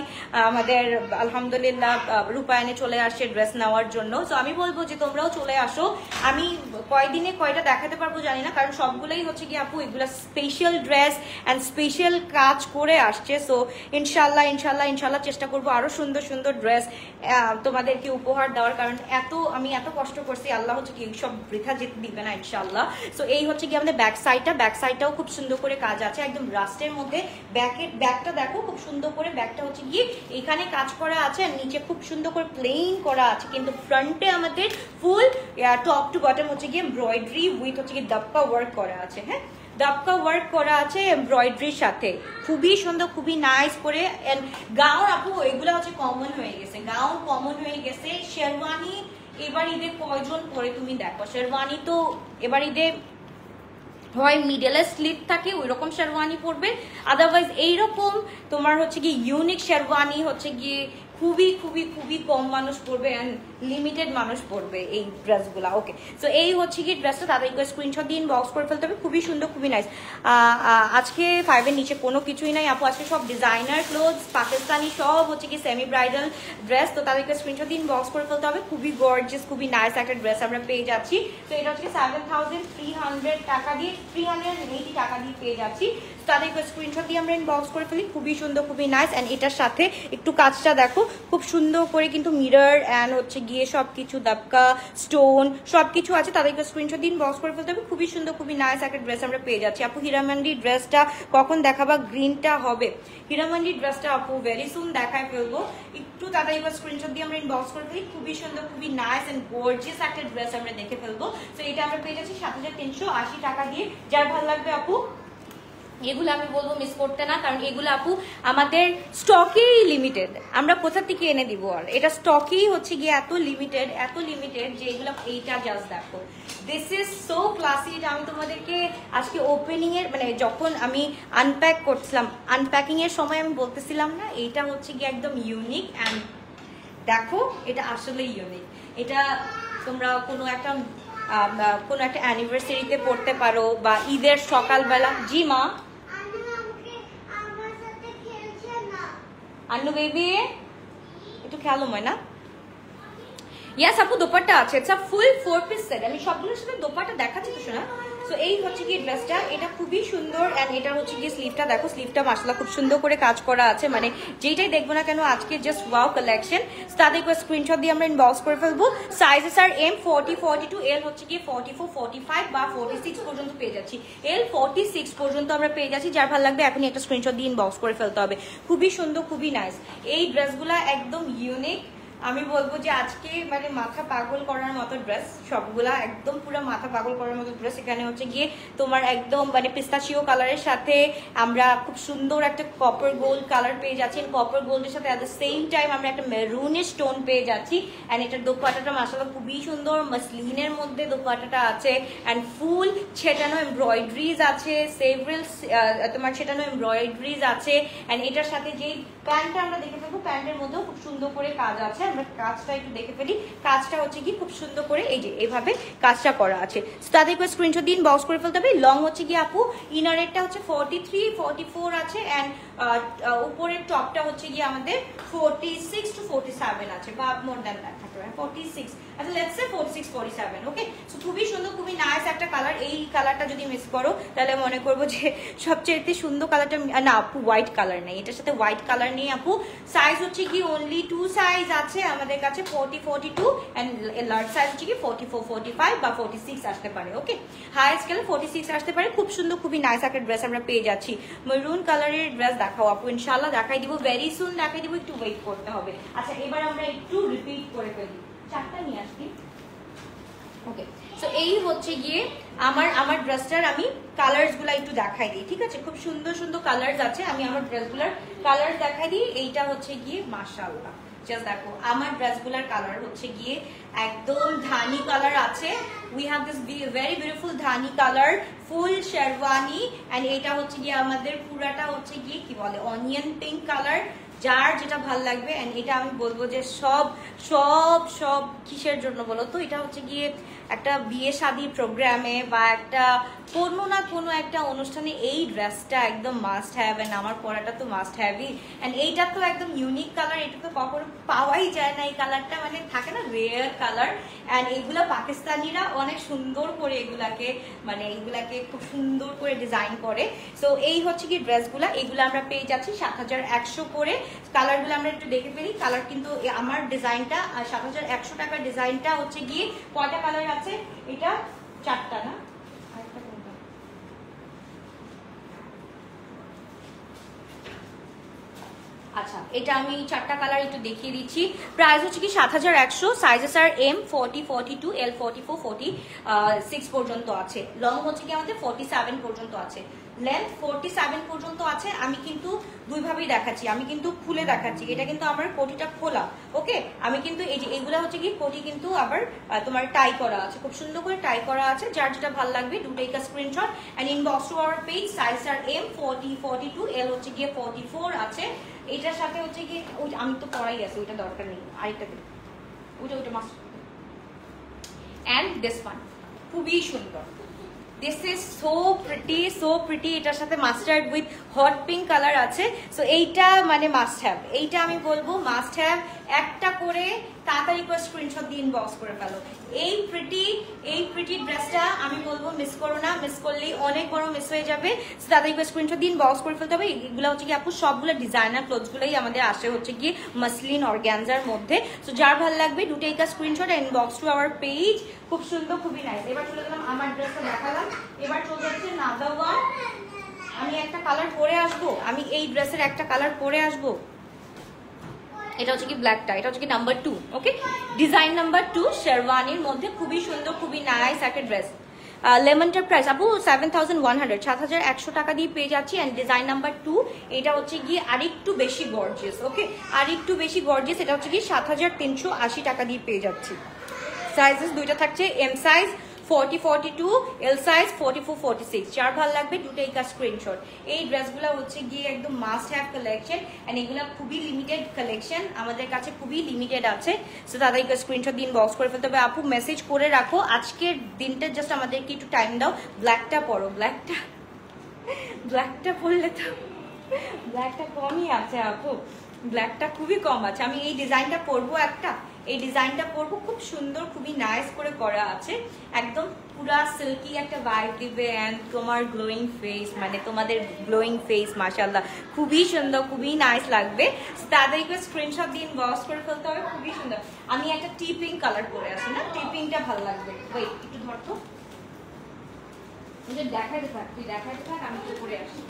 আমাদের আলহামদুলিল্লাহ রূপায়ণে চলে আসছে ড্রেস নেওয়ার জন্য। সো আমি বলবো যে তোমরাও চলে আসো। আমি কয়দিনে কয়টা দেখাতে পারবো জানি না, কারণ সবগুলোই হচ্ছে কি আপু এগুলা স্পেশাল ড্রেস এন্ড স্পেশাল কাজ করে আসছে। সো ইনশাল্লাহ চেষ্টা করবো আরো সুন্দর সুন্দর ড্রেস তোমাদেরকে উপহার দেওয়ার, কারণ আমি এত কষ্ট করছি, আল্লাহ হচ্ছে কি সব বৃথা যেতে দিবে না ইনশাল্লাহ। সো এই হচ্ছে কি আমাদের ব্যাক সাইডটাও খুব সুন্দর করে কাজ আছে একদম রাস্টের মধ্যে। ব্যাকটা দেখো খুব সুন্দর করে, ব্যাকটা হচ্ছে গিয়ে এখানে কাজ করা আছে আর নিচে খুব সুন্দর করে প্লেন করা আছে, কিন্তু ফ্রন্টে আমাদের ফুল টপ টু বটম হচ্ছে গিয়ে এমব্রয়ডারি উইথ হচ্ছে গিয়ে দাপ্পা ওয়ার্ক করা আছে। হ্যাঁ, দাপ্পা ওয়ার্ক করা আছে এমব্রয়ডারির সাথে, খুবই সুন্দর, খুবই নাইস করে। গাউন আপু এগুলো হচ্ছে কমন হয়ে গেছে। শেরওয়ানি এবার ঈদে কয়জন পরে তুমি দেখো, শেরওয়ানি তো এবার ঈদে হয় মিডলে স্লিপ থাকে ওই রকম শেরওয়ানি পরবে, আদারওয়াইজ এইরকম তোমার হচ্ছে গিয়ে ইউনিক শেরওয়ানি হচ্ছে গিয়ে খুবই খুবই খুবই কম মানুষ পরবে এন্ড লিমিটেড মানুষ পরবে এই ড্রেসগুলা। ওকে, সো এই হচ্ছে কি ড্রেসটা, তাদেরকে স্ক্রিনশট দিয়ে ইনবক্স করে ফেলতে হবে। খুবই সুন্দর, খুবই নাইস। আজকে 5 এর নিচে কোনো কিছুই নাই আপু, আজকে সব ডিজাইনার ক্লোথস, পাকিস্তানি সব হচ্ছে কি সেমি ব্রাইডাল ড্রেস। তো তাদেরকে স্ক্রিনশট দিয়ে ইনবক্স করে ফেলতে হবে। খুবই গর্জিয়াস, খুবই নাইস একটা ড্রেস আমরা পেয়ে যাচ্ছি। তো এটা হচ্ছে 7,300 টাকা দিয়ে 380 টাকা দিয়ে পেয়ে যাচ্ছি। তাদেরকে স্ক্রিনশট দিয়ে আমরা ইনবক্স করে ফেলি। খুবই সুন্দর, খুবই নাইস। এন্ড এটার সাথে একটু কাজটা দেখো, খুব সুন্দর করে কিন্তু মিরর এন্ড হচ্ছে গিয়ে সবকিছু দাপকা স্টোন সবকিছু আছে। তাদেরকে স্ক্রিনশট দিয়ে ইনবক্স করে ফেলতে হবে। খুবই সুন্দর, খুবই নাইস একটা ড্রেস আমরা পেয়ে যাচ্ছি। আপু হীরামান্ডি ড্রেসটা কখন দেখাবা? গ্রিনটা হবে হীরামান্ডি ড্রেসটা আপু ভেরি সুন দেখায় ফেলবো, একটু তাদেরকে স্ক্রিনশট দিয়ে আমরা ইনবক্স করে ফেলি। খুবই সুন্দর, খুবই নাইস এন্ড গর্জিয়াস একটা ড্রেস আমরা দেখে ফেলবো। তো এটা আমরা পেয়ে যাচ্ছি 7,380 টাকা দিয়ে। যার ভালো লাগবে আপু এগুলো আমি বলবো মিস করতে না, কারণ এগুলো আপু আমাদের স্টকেই লিমিটেড, আমরা কোথা থেকে এনে দিব আর, এটা স্টকেই হচ্ছে গিয়ে এত লিমিটেড যে এগুলো, এইটা জাস্ট দেখো, দিস ইজ সো ক্লাসি। এটা আমি তোমাদেরকে আজকে ওপেনিং এর মানে যখন আমি আনপ্যাক করছিলাম, আনপ্যাকিং এর সময় আমি বলতেছিলাম না এইটা হচ্ছে গিয়ে একদম ইউনিক। অ্যান্ড দেখো এটা আসলে ইউনিক, এটা তোমরা কোনো একটা অ্যানিভার্সারিতে পড়তে পারো বা ঈদের সকালবেলা। জি মা, আন্নু বেবি একটু খেলো ময়না। ইয়াস আপু দোপাট্টা আছে, it's a full 4 piece set. আমি সবগুলোর সাথে দোপাট্টা দেখাচ্ছি তো শোনা। সো এই হচ্ছে কি ড্রেসটা, এটা খুবই সুন্দর। এন্ড এটা হচ্ছে কি স্লিভটা দেখো, স্লিভটা মাশাআল্লাহ খুব সুন্দর করে কাজ করা আছে, মানে যেটাই দেখবো না কেন আজকে জাস্ট ওয়াও কালেকশন। তাদেরকে স্ক্রিনশট দিয়ে আমরা ইনবক্স করে ফেলবো। সাইজেস আর এম 40, 42, এল হচ্ছে কি 44, 45 বা 46 পর্যন্ত পেয়ে যাচ্ছি। এল 46 পর্যন্ত আমরা পেয়ে যাচ্ছি। যার ভালো লাগবে এখনই একটা স্ক্রিনশট দিয়ে ইনবক্স করে ফেলতে হবে। খুবই সুন্দর, খুবই নাইস এই ড্রেসগুলা, একদম ইউনিক। আমি বলবো যে আজকে মানে মাথা পাগল করার মতো ড্রেস, সবগুলা একদম পুরো মাথা পাগল করার মতো ড্রেস। এখানে হচ্ছে গিয়ে তোমার একদম মানে পিস্তাচিও কালারের সাথে আমরা খুব সুন্দর একটা কপার গোল্ড কালার পেয়ে যাচ্ছি। কপার গোল্ডের সাথে অ্যাট দ্য সেম টাইম আমরা একটা মেরুনের স্টোন পেয়ে যাচ্ছি। অ্যান্ড এটার দোপাট্টাটা মাশাআল্লাহ খুবই সুন্দর, মাসলিনের মধ্যে দোপাট্টাটা আছে। অ্যান্ড ফুল ছেটানো এমব্রয়ডারিজ আছে, সেভারাল তোমার ছেটানো এমব্রয়ডারিজ আছে। অ্যান্ড এটার সাথে যেই প্যান্টটা আমরা দেখে ফেলবো, প্যান্টের মধ্যেও খুব সুন্দর করে কাজ আছে। আমরা কাজটা একটু দেখে ফেলি। কাজটা হচ্ছে কি খুব সুন্দর করে এই যে এভাবে কাজটা করা আছে। তাদের করে স্ক্রিনশট দিন, বক্স করে ফেলতে হবে। লং হচ্ছে কি আপু ইনারেরটা হচ্ছে 43, 44 আছে। অ্যান্ড উপরের টপটা হচ্ছে গিয়ে আমাদের 46 to 47 আছে, বা মোর দ্যান দ্যাট থাকতে পারে 46। আচ্ছা লেটস সে 46, 47। ওকে, সো খুবই সুন্দর, খুবই নাইস একটা কালার। এই কালারটা যদি মিস করো তাহলে মনে করবো যে সবচেয়ে সুন্দর কালারটা না আপু, হোয়াইট কালার নেই এটার সাথে, হোয়াইট কালার নেই আপু। সাইজ হচ্ছে কি অনলি 2 সাইজ আছে আমাদের কাছে, 40, 42 এন্ড লার্জ সাইজ হচ্ছে কি 44, 45 বা 46 আসতে পারে। ওকে, হাই স্কেলে 46 আসতে পারে। খুব সুন্দর, খুবই নাইস একটা ড্রেস আমরা পেয়ে যাচ্ছি। মেরুন কালারের ড্রেস দেখাও আপু, ইনশাআল্লাহ দেখাই দিব, ভেরি সুন দেখাই দিব, একটু ওয়েট করতে হবে। আচ্ছা এবার আমরা একটু রিপিট করে ফেলি, চারটা নিয়ে আসছি। ওকে, সো এই হচ্ছে গিয়ে আমার ড্রেসটার আমি কালার্স গুলা একটু দেখাই দিই, ঠিক আছে? খুব সুন্দর সুন্দর কালার্স আছে, আমি আমার ড্রেসগুলার কালার্স দেখাই দিই। এইটা হচ্ছে গিয়ে মাশাআল্লাহ, জাস্ট দেখো আমার ড্রেসগুলার কালার হচ্ছে গিয়ে একদম ধানি কালার আছে। We have this very beautiful Dhani colour, full sherwani. And এটা হচ্ছে গিয়ে আমাদের পুরাটা হচ্ছে গিয়ে কি বলে অনিয়ন পিঙ্ক কালার, যার যেটা ভাল লাগবে। এন্ড এটা আমি বলবো যে সব সব সব কিসের জন্য বলো তো, এটা হচ্ছে গিয়ে একটা বিয়ে শাদী প্রোগ্রামে বা একটা কোনো না কোনো একটা অনুষ্ঠানে এই ড্রেসটা একদম মাস্ট হ্যাভ। এন্ড আমার পরাটা তো মাস্ট হ্যাভই। এন্ড এইটা তো একদম ইউনিক কালার, এটা তো কখনো পাওয়াই যায় না এই কালারটা, মানে থাকে না রেয়ার কালার। এন্ড এইগুলা পাকিস্তানিরা অনেক সুন্দর করে এগুলাকে মানে এইগুলাকে খুব সুন্দর করে ডিজাইন করে। সো এই হচ্ছে কি ড্রেসগুলা, এগুলো আমরা পেয়ে যাচ্ছি 7100 করে। কালারগুলো আমরা একটু দেখে ফেলি। কালার কিন্তু আমার ডিজাইনটা 7100 টাকার ডিজাইনটা হচ্ছে গিয়ে কয়টা কালার আছে? এটা 4টা না, আচ্ছা এটা আমি 4টা কালার একটু দেখিয়ে দিচ্ছি। প্রাইস হচ্ছে কি 7100, সাইজেস আর এম 40, 42, এল 44, 46 পর্যন্ত আছে। লং হচ্ছে কি আমাদের 47 পর্যন্ত আছে, লেন্থ 47 পর্যন্ত আছে। আমি কিন্তু দুইভাবেই দেখাচ্ছি, আমি কিন্তু খুলে দেখাচ্ছি। এটা কিন্তু আমার কোটিটা খোলা। ওকে, আমি কিন্তু এই যে এইগুলা হচ্ছে কি কোটি কিন্তু আবার তোমার টাই করা আছে, খুব সুন্দর করে টাই করা আছে। যার যেটা ভালো লাগবে do take a screenshot and inbox to our page. Size are M 40, 42, L হচ্ছে গিয়ে 44 আছে। এটার সাথে হচ্ছে কি আমি তো পরাই আছে, ওইটা দরকার নেই, আরেকটা দিন, ওইটা মাস্ট। এন্ড দিস ওয়ান খুবই সুন্দর, দিস ইজ সো প্রিটি। এটার সাথে mustard with hot pink colour আছে। সো এইটা মানে মাস্ট হ্যাভ, এইটা আমি বলবো মাস্ট হ্যাভ। একটা করে তাড়াতাড়ি করে স্ক্রিনশট দিয়ে ইনবক্স করে ফেলো। এই প্রিটি ড্রেসটা আমি বলবো মিস করো না, মিস করলেই অনেক বড় মিস হয়ে যাবে। তাড়াতাড়ি করে স্ক্রিনশট দিয়ে ইনবক্স করে ফেলতে হবে। এগুলো হচ্ছে কি আপু সবগুলো ডিজাইনার ক্লোথসগুলোই আমাদের আসে হচ্ছে কি মাসলিন অর্গানজার মধ্যে। সো যার ভালো লাগবে do take a screenshot and inbox to our page. খুব সুন্দর, খুবই নাইস। এবার চলে গেলাম আমার ড্রেসটা দেখালাম, এবার চলে যাচ্ছে নাদা ওয়ান। আমি একটা কালার পরে আসবো, আমি এই ড্রেসের একটা কালার পরে আসবো। এটা হচ্ছে কি ব্ল্যাকটা, এটা হচ্ছে কি নাম্বার 2। ওকে, ডিজাইন নাম্বার 2 শেরওয়ানির মধ্যে খুবই সুন্দর, খুবই নাইস একটা ড্রেস। লেমনটার প্রাইস আপু 7100, 7100 টাকা দিয়ে পেয়ে যাচ্ছি। এন্ড ডিজাইন নাম্বার 2, এটা হচ্ছে গিয়ে আরেকটু বেশি গর্জিয়াস। ওকে, আরেকটু বেশি গর্জিয়াস। এটা হচ্ছে কি 7380 টাকা দিয়ে পেয়ে যাচ্ছি। সাইজেস দুইটা থাকছে, এম সাইজ 40, 42, এল সাইজ 44, 46। যার ভালো লাগবে ডু টেক আ স্ক্রিনশট। এই ড্রেসগুলো হচ্ছে গিয়ে একদম মাস্ট হ্যাভ কালেকশন। এন্ড এগুলো খুবই লিমিটেড কালেকশন, আমাদের কাছে খুবই লিমিটেড আছে। সো তাদেরকে স্ক্রিনশট দিন, বক্স করে ফেলতে হবে। আপু মেসেজ করে রাখো, আজকের দিনটা জাস্ট আমাদেরকে একটু টাইম দাও। ব্ল্যাকটা পরো, ব্ল্যাকটা পরলে তো ব্ল্যাকটা কমই আছে আপু, ব্ল্যাকটা খুবই কম আছে। আমি এই ডিজাইনটা পরবো, এই ডিজাইনটা পরবো, খুব সুন্দর, খুবই নাইস করে করা আছে। একদম পুরা সিল্কি একটা ভাইব দিবে। এন্ড তোমার গ্লোয়িং ফেস, মানে তোমাদের গ্লোয়িং ফেস মাশাআল্লাহ খুবই সুন্দর, খুবই নাইস লাগবে। তাদেরকে স্ক্রিনশট দিন, বক্স করে ফেলতে হবে। খুবই সুন্দর। আমি একটা টি পিঙ্ক কালার পরে আছি না, টি পিঙ্কটা ভালো লাগবে। ওয়েট একটু ধরতো, দেখাইতে থাক, তুই দেখাইতে থাক, আমি একটু পরে আসি।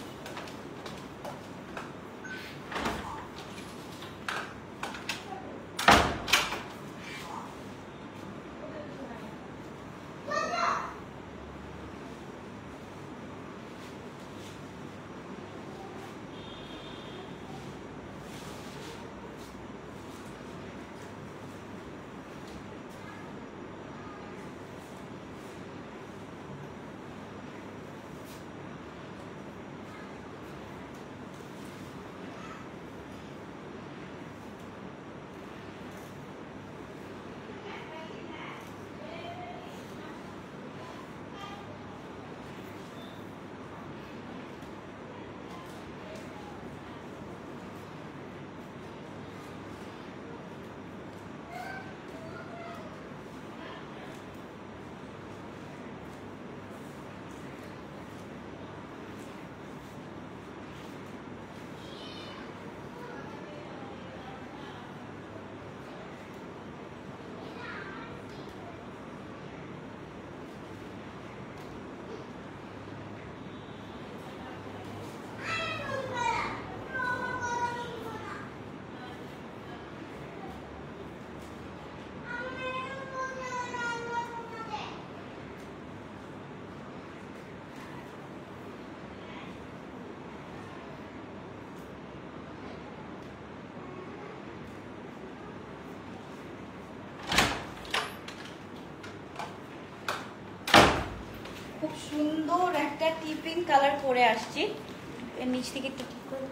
সুন্দর একটা টিপিং কালার পরে আসছি, এর নিচ থেকে একটু ঠিক করে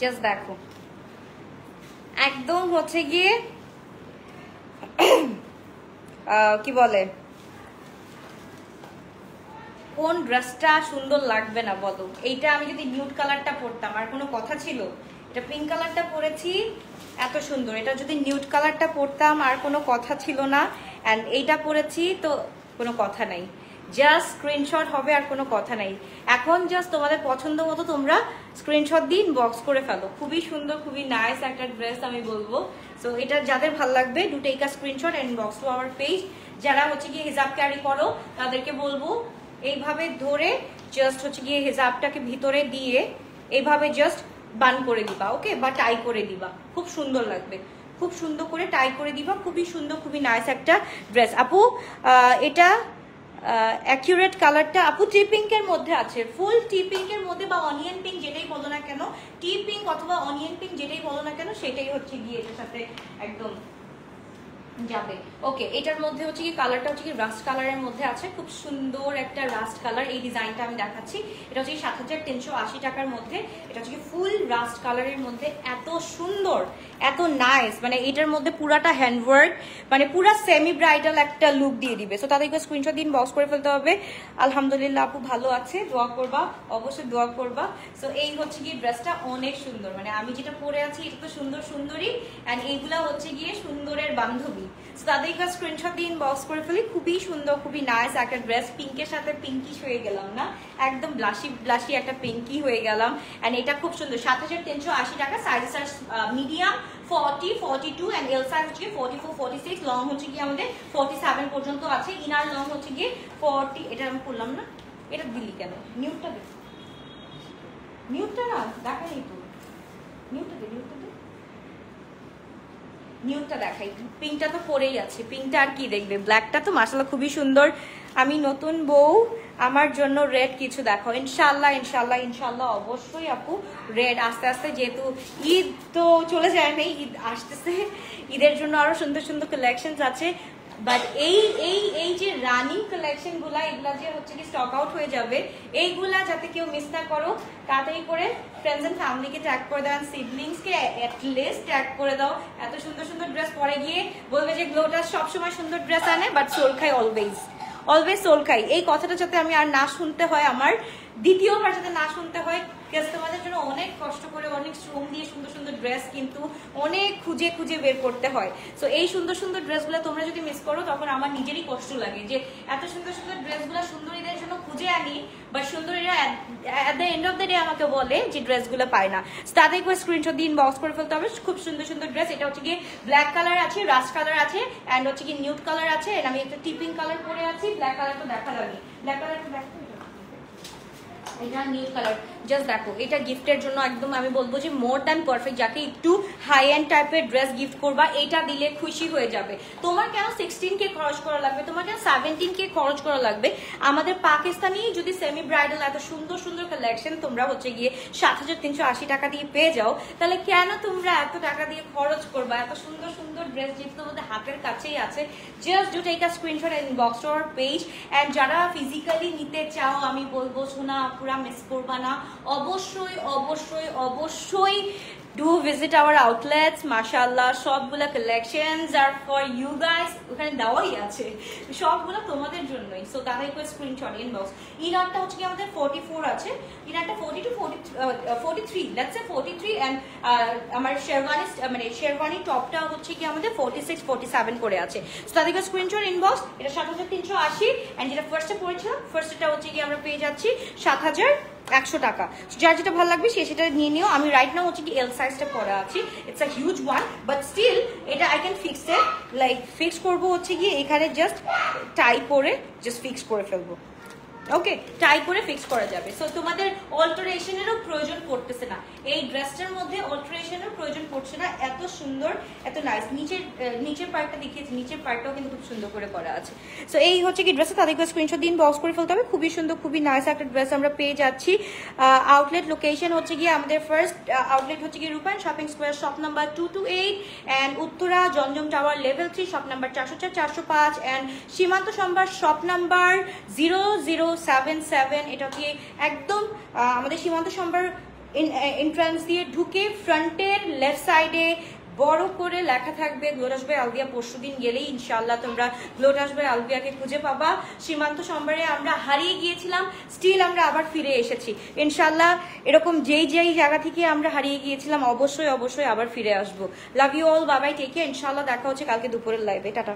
জাস্ট দেখো, একদম হচ্ছে গিয়ে কি বলে, কোন ড্রেসটা সুন্দর লাগবে না বলো? এইটা আমি যদি নিউড কালারটা পরতাম আর কোনো কথা ছিল? এটা পিঙ্ক কালারটা পরেছি এত সুন্দর, এটা যদি নিউড কালারটা পরতাম আর কোনো কথা ছিল না, অ্যান্ড এইটা পরেছি তো কোনো কথা নাই, জাস্ট স্ক্রিনশট হবে আর কোনো কথা নাই। এখন জাস্ট তোমাদের পছন্দ মতো তোমরা স্ক্রিনশট দিয়ে ইনবক্স করে ফেলো। খুবই সুন্দর, খুবই নাইস একটা ড্রেস আমি বলবো। সো এটা যাদের ভালো লাগবে do take a screenshot and inbox to our page. যারা হচ্ছে গিয়ে হিজাব ক্যারি করো তাদেরকে বলবো এইভাবে ধরে জাস্ট হচ্ছে গিয়ে হিজাবটাকে ভিতরে দিয়ে এইভাবে জাস্ট বান করে দিবা, ওকে, বা টাই করে দিবা, খুব সুন্দর লাগবে। খুব সুন্দর করে টাই করে দিবা, খুবই সুন্দর, খুবই নাইস একটা ড্রেস। আপু এটা অ্যাকুরেট কালারটা আপু টি পিঙ্কের মধ্যে আছে, ফুল টি পিঙ্কের মধ্যে বা অনিয়ন পিঙ্ক যেটাই বলো না কেন, টি পিঙ্ক অথবা অনিয়ন পিঙ্ক যেটাই বলো না কেন সেটাই হচ্ছে গিয়ে এটার সাথে একদম যাবে। ওকে, এটার মধ্যে হচ্ছে কি কালারটা হচ্ছে কি রাস্ট কালারের মধ্যে আছে, খুব সুন্দর একটা রাস্ট কালার। এই ডিজাইনটা আমি দেখাচ্ছি, এটা হচ্ছে ৭৩৮০ টাকার মধ্যে। এটা হচ্ছে কি ফুল রাস্ট কালারের মধ্যে, এত সুন্দর, এত নাইস, মানে এটার মধ্যে পুরাটা হ্যান্ডওয়ার্ক, মানে পুরা সেমি ব্রাইডাল একটা লুক দিয়ে দিবে। সো তাদেরকে স্ক্রিনশট দিন বক্স করে ফেলতে হবে। আলহামদুলিল্লাহ আপু ভালো আছে, দোয়া করবা, অবশ্যই দোয়া করবা। সো এই হচ্ছে গিয়ে ড্রেসটা অনেক সুন্দর, মানে আমি যেটা পরে আছি এটা তো সুন্দর সুন্দরই, অ্যান্ড এইগুলা হচ্ছে গিয়ে সুন্দরের বান্ধবী। তাদেরকে স্ক্রিনশট দিয়ে ইনবক্স করে ফেলি। খুবই সুন্দর, খুবই নাইস একটা ড্রেস, পিঙ্কের সাথে পিঙ্কিশ হয়ে গেলাম না, একদম ব্লাশি ব্লাশি একটা পিঙ্কি হয়ে গেলাম। অ্যান্ড এটা খুব সুন্দর, ৭৩৮০ টাকা। Size medium 40, 42 and L size হচ্ছে 44, 46, লং হচ্ছে গিয়ে আমাদের 47 পর্যন্ত আছে। ইনার লং হচ্ছে গিয়ে 40। এটা আমি করলাম না, এটা দিলি কেন? নিউটটা দে, নিউটটা না দেখাই তো, নিউটটা দে, নিউটটা দে, নিউটটা দেখাই। পিঙ্কটা তো পরেই আছে, পিঙ্কটা আর কি দেখবে, ব্ল্যাকটা তো মাশাআল্লাহ খুবই সুন্দর। আমি নতুন বউ, আমার জন্য রেড কিছু দেখো। ইনশাল্লাহ ইনশাল্লাহ ইনশাল্লাহ অবশ্যই আপু, রেড আস্তে আস্তে যেহেতু ঈদ তো চলে যায় না, ঈদ আসতেছে, ঈদের জন্য আরো সুন্দর সুন্দর কালেকশন আছে। বাট এই যে রানিং কালেকশন গুলা, এগুলা যে হচ্ছে কি স্টক আউট হয়ে যাবে, এইগুলা যাতে কেউ মিস না করো, তাড়াতাড়ি করে ফ্রেন্ডস এন্ড ফ্যামিলিকে ট্যাগ করে দাও, সিবলিংসকে অ্যাটলিস্ট ট্যাগ করে দাও। এত সুন্দর সুন্দর ড্রেস পরে গিয়ে বলবে যে গ্লোটাস সবসময় সুন্দর ড্রেস আনে বাট সোল খাই অলওয়েজ, অলওয়েজ সোল খাই। এই কথাটা যাতে আমি আর না শুনতে হয়, আমার দ্বিতীয়বার যাতে না শুনতে হয়। কাস্টমারদের জন্য অনেক কষ্ট করে, অনেক শ্রম দিয়ে সুন্দর সুন্দর ড্রেস কিন্তু অনেক খুঁজে খুঁজে বের করতে হয়। সো এই সুন্দর সুন্দর ড্রেসগুলো তোমরা যদি মিস করো তখন আমার নিজেরই কষ্ট লাগে যে এত সুন্দর সুন্দর ড্রেসগুলো সুন্দরীদের জন্য খুঁজে আনি, বাট সুন্দরীরা at the end of the day আমাকে বলে যে ড্রেসগুলো পায় না। তাদেরকে স্ক্রিনশট দিয়ে ইনবক্স করে ফেলতে হবে। খুব সুন্দর সুন্দর ড্রেস। এটা হচ্ছে গিয়ে ব্ল্যাক কালার আছে, রাস্ট কালার আছে, অ্যান্ড হচ্ছে কি নিউড কালার আছে, এন্ড আমি একটা টিপিং কালার পরে আছি। ব্ল্যাক কালার তো দেখা যাবে, ব্ল্যাক কালার তো দেখা, এটা নিউ কালার। জাস্ট দেখো, এটা গিফটের জন্য একদম আমি বলবো যে মোর দ্যান পারফেক্ট। যাকে একটু হাই এন্ড টাইপের ড্রেস গিফট করবা, এটা দিলে খুশি হয়ে যাবে। তোমার কেন 16K খরচ করা লাগবে, তোমার কেন 17K খরচ করা লাগবে? আমাদের পাকিস্তানি যদি সেমি ব্রাইডাল এত সুন্দর সুন্দর কালেকশন তোমরা হচ্ছে গিয়ে ৭৩৮০ টাকা দিয়ে পেয়ে যাও, তাহলে কেন তোমরা এত টাকা দিয়ে খরচ করবা এত সুন্দর সুন্দর ড্রেস যেহেতু তোমাদের হাতের কাছেই আছে? Just do take a screenshot and inbox to our page. And যারা ফিজিক্যালি নিতে চাও, আমি বলবো শোনা পুরা মিস করবা না, অবশ্যই অবশ্যই অবশ্যই ডু ভিজিট আওয়ার আউটলেটস। মাশাআল্লাহ সবগুলা collections are for you guys, ওখানে দেওয়াই আছে, সবগুলো তোমাদের জন্যই। সো তাহলে একটু স্ক্রিনশট ইনবক্স। ইনারটা হচ্ছে কি আমাদের 44 আছে, ইনারটা 40 টু 43, লেটস সে 43, এন্ড আমার শেরওয়ানি মানে শেরওয়ানি টপটা হচ্ছে কি আমাদের 46, 47 করে আছে। সো তাদেরকে স্ক্রিনশট ইনবক্স। এটা ৭৩৮০, এন্ড যেটা ফার্স্টে পড়েছিলাম, ফার্স্টটা হচ্ছে কি আমরা পেয়ে যাচ্ছি ৭১০০ টাকা। যার যেটা ভালো লাগবে সে সেটা নিয়ে নিও। আমি রাইট নাও হচ্ছে কি এল সাইজটা পরে আছি, it's a huge one, but still এটা I can fix it. Like fix করবো হচ্ছে কি এখানে জাস্ট টাই করে জাস্ট ফিক্স করে ফেলবো। ওকে, টাই করে ফিক্স করা যাবে। সো তোমাদের অল্টারেশনেরও প্রয়োজন পড়তেছে না, এই ড্রেসটার মধ্যে অল্টারেশনের প্রয়োজন পড়ছে না, এত সুন্দর এত নাইস। নিচের পার্টটা দেখিয়েছি, নিচের পার্টটাও কিন্তু খুব সুন্দর করে করা আছে। সো এই হচ্ছে কি ড্রেসটা, তাদেরকে স্ক্রিনশট দিন, বক্স করে ফেলতে হবে। খুবই সুন্দর, খুবই নাইস একটা ড্রেস আমরা পেয়ে যাচ্ছি। আউটলেট লোকেশন হচ্ছে গিয়ে আমাদের ফার্স্ট আউটলেট হচ্ছে গিয়ে রূপায়ণ shopping square, shop number 228 and Uttara Zamzam tower level 3, shop number 404 405 and সীমান্ত সম্ভার শপ নাম্বার 0077। এটা কি একদম আমাদের সীমান্ত সম্ভার এন্ট্রান্স দিয়ে ঢুকে ফ্রন্টের লেফট সাইডে বড় করে লেখা থাকবে গ্লোটাস বাই আলভিয়া। পরশুদিন গেলেই ইনশাআল্লাহ তোমরা গ্লোটাস বাই আলভিয়াকে খুঁজে পাবা। সীমান্ত সম্ভারে আমরা হারিয়ে গিয়েছিলাম, স্টিল আমরা আবার ফিরে এসেছি ইনশাআল্লাহ। এরকম যেই জায়গা থেকে আমরা হারিয়ে গিয়েছিলাম অবশ্যই আবার ফিরে আসবো। Love you all, bye bye, take care. ইনশাআল্লাহ দেখা হচ্ছে কালকে দুপুরের লাইভে। টাটা।